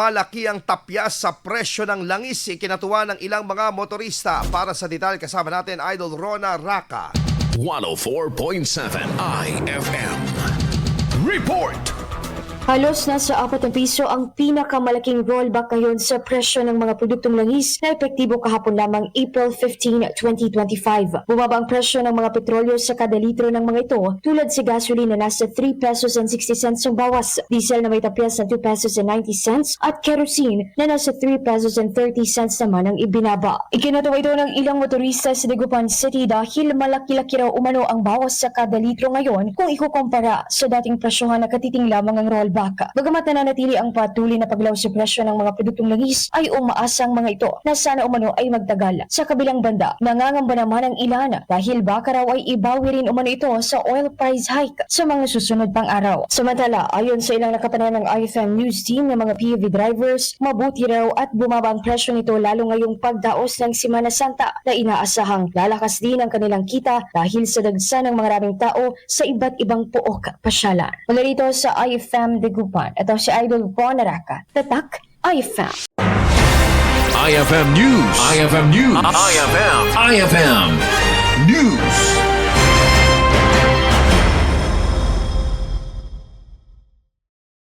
Malaki ang tapyas sa presyo ng langis, ikinatuwa ng ilang mga motorista. Para sa detalye kasama natin Idol Rona Raka. 104.7 IFM. Report! Halos nasa 4 piso ang pinakamalaking rollback ngayon sa presyo ng mga produktong langis na epektibo kahapon lamang April 15, 2025. Bumaba ang presyo ng mga petrolyo sa kada litro ng mga ito tulad sa gasoline na nasa 3 pesos and 60 cents ang bawas, diesel na may tapyas na 2 pesos and 90 cents at kerosene na nasa 3 pesos and 30 cents naman ang ibinaba. Ikinatawa ito ng ilang motorista sa Dagupan City dahil malaki-laki raw umano ang bawas sa kada litro ngayon kung ikukumpara sa dating presyohan na katiting lamang ang rollback. Bagamat nananatili ang patuloy na paglaw sa presyo ng mga produktong langis, ay umaasang mga ito na sana umano ay magtagal. Sa kabilang banda, nangangamba naman ang ilan dahil baka raw ay ibawi rin umano ito sa oil price hike sa mga susunod pang araw. Samantala, ayon sa ilang nakatanan ng IFM News team ng mga PUV drivers, mabuti raw at bumaba ang presyo nito lalo ngayong pagdaos ng Semana Santa na inaasahang lalakas din ang kanilang kita dahil sa dagsa ng maraming tao sa iba't ibang puok pasyalan. Mula rito sa IFM Dagupan, ito si Idol Rona Raka, Tatak IFM. IFM News. IFM News. IFM News.